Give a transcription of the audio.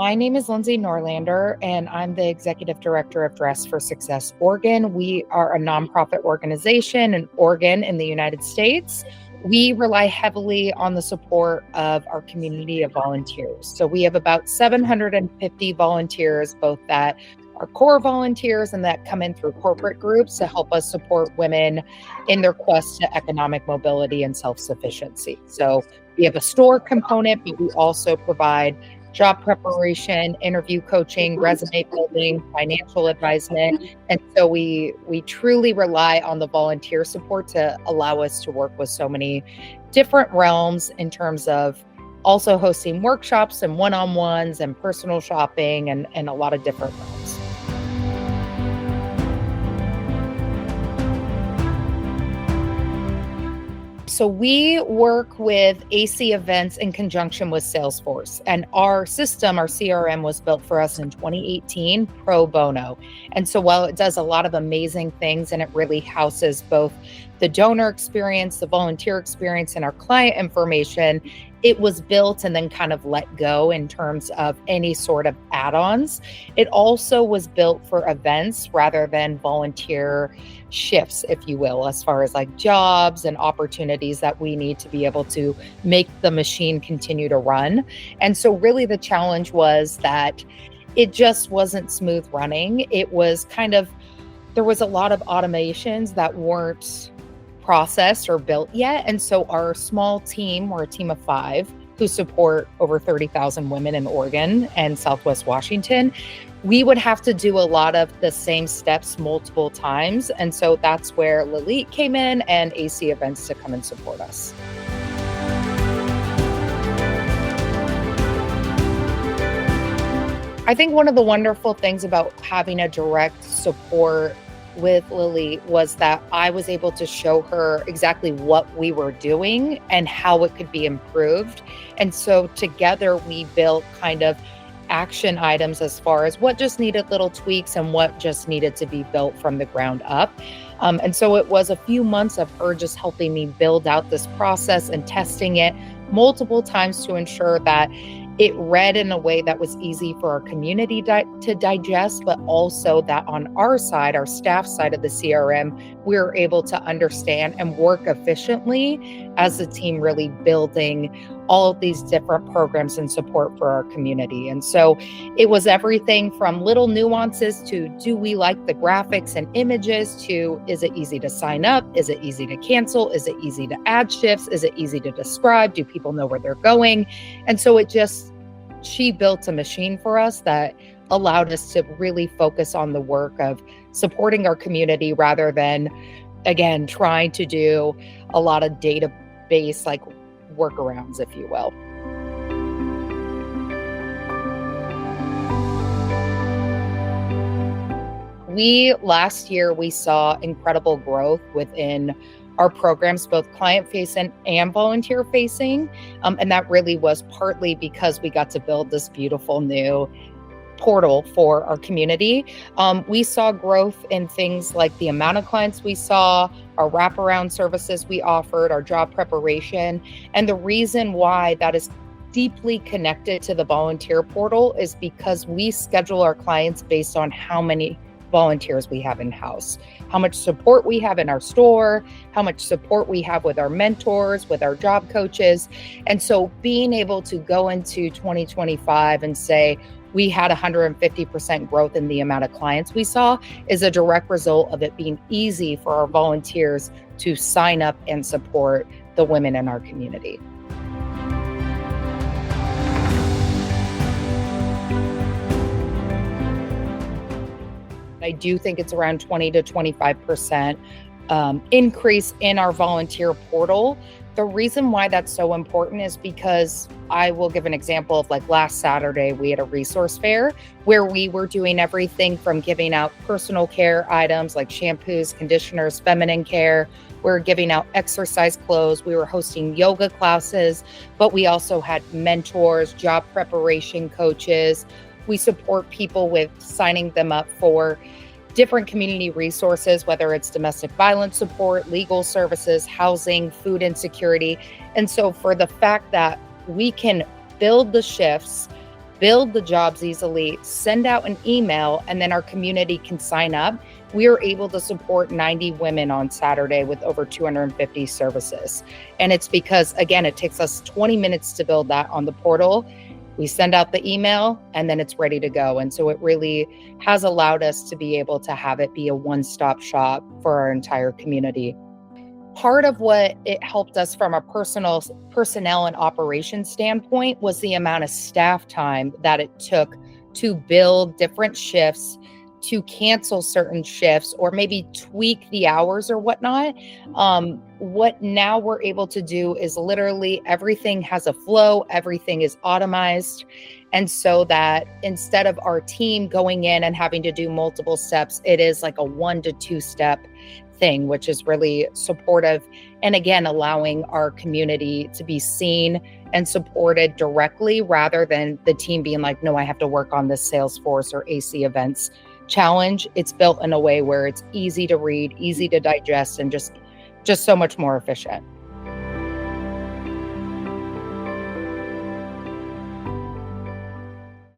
My name is Lindsay Norlander, and I'm the Executive Director of Dress for Success Oregon. We are a nonprofit organization in Oregon in the United States. We rely heavily on the support of our community of volunteers. So we have about 750 volunteers, both that are core volunteers and that come in through corporate groups to help us support women in their quest to economic mobility and self-sufficiency. So we have a store component, but we also provide job preparation, interview coaching, resume building, financial advisement. And so we truly rely on the volunteer support to allow us to work with so many different realms in terms of also hosting workshops and one-on-ones and personal shopping and a lot of different realms. So we work with AC Events in conjunction with Salesforce, and our system, our CRM, was built for us in 2018 pro bono. And so while it does a lot of amazing things and it really houses both the donor experience, the volunteer experience, and our client information, it was built and then kind of let go in terms of any sort of add-ons. It also was built for events rather than volunteer shifts, if you will, as far as like jobs and opportunities that we need to be able to make the machine continue to run. And so really the challenge was that it just wasn't smooth running. It was there was a lot of automations that weren't processed or built yet. And so our small team, we're a team of 5 who support over 30,000 women in Oregon and Southwest Washington. We would have to do a lot of the same steps multiple times. And so that's where Lilith came in and AC Events to come and support us. I think one of the wonderful things about having a direct support with Lily was that I was able to show her exactly what we were doing and how it could be improved. And so together we built kind of action items as far as what just needed little tweaks and what just needed to be built from the ground up. And so it was a few months of her just helping me build out this process and testing it multiple times to ensure that it read in a way that was easy for our community to digest, but also that on our side, our staff side of the CRM, we were able to understand and work efficiently as a team, really building all of these different programs and support for our community. And so it was everything from little nuances to, do we like the graphics and images, to, is it easy to sign up? Is it easy to cancel? Is it easy to add shifts? Is it easy to describe? Do people know where they're going? And so she built a machine for us that allowed us to really focus on the work of supporting our community rather than, again, trying to do a lot of database like workarounds, if you will. Last year, we saw incredible growth within our programs, both client-facing and volunteer-facing. And that really was partly because we got to build this beautiful new portal for our community. We saw growth in things like the amount of clients we saw, our wraparound services we offered, our job preparation. And the reason why that is deeply connected to the volunteer portal is because we schedule our clients based on how many volunteers we have in-house, how much support we have in our store, how much support we have with our mentors, with our job coaches. And so being able to go into 2025 and say, we had 150% growth in the amount of clients we saw is a direct result of it being easy for our volunteers to sign up and support the women in our community. I do think it's around 20 to 25% increase in our volunteer portal. The reason why that's so important is because I will give an example of like last Saturday, we had a resource fair where we were doing everything from giving out personal care items like shampoos, conditioners, feminine care. We're giving out exercise clothes. We were hosting yoga classes, but we also had mentors, job preparation coaches. We support people with signing them up for different community resources, whether it's domestic violence support, legal services, housing, food insecurity. And so for the fact that we can build the shifts, build the jobs easily, send out an email, and then our community can sign up. We were able to support 90 women on Saturday with over 250 services. And it's because, again, it takes us 20 minutes to build that on the portal. We send out the email and then it's ready to go. And so it really has allowed us to be able to have it be a one-stop shop for our entire community. Part of what it helped us from a personnel and operations standpoint was the amount of staff time that it took to build different shifts, to cancel certain shifts, or maybe tweak the hours or whatnot. What now we're able to do is literally everything has a flow, everything is automized. And so that instead of our team going in and having to do multiple steps, it is like a 1 to 2 step thing, which is really supportive. And again, allowing our community to be seen and supported directly rather than the team being like, no, I have to work on this Salesforce or AC events challenge. It's built in a way where it's easy to read, easy to digest, and just so much more efficient.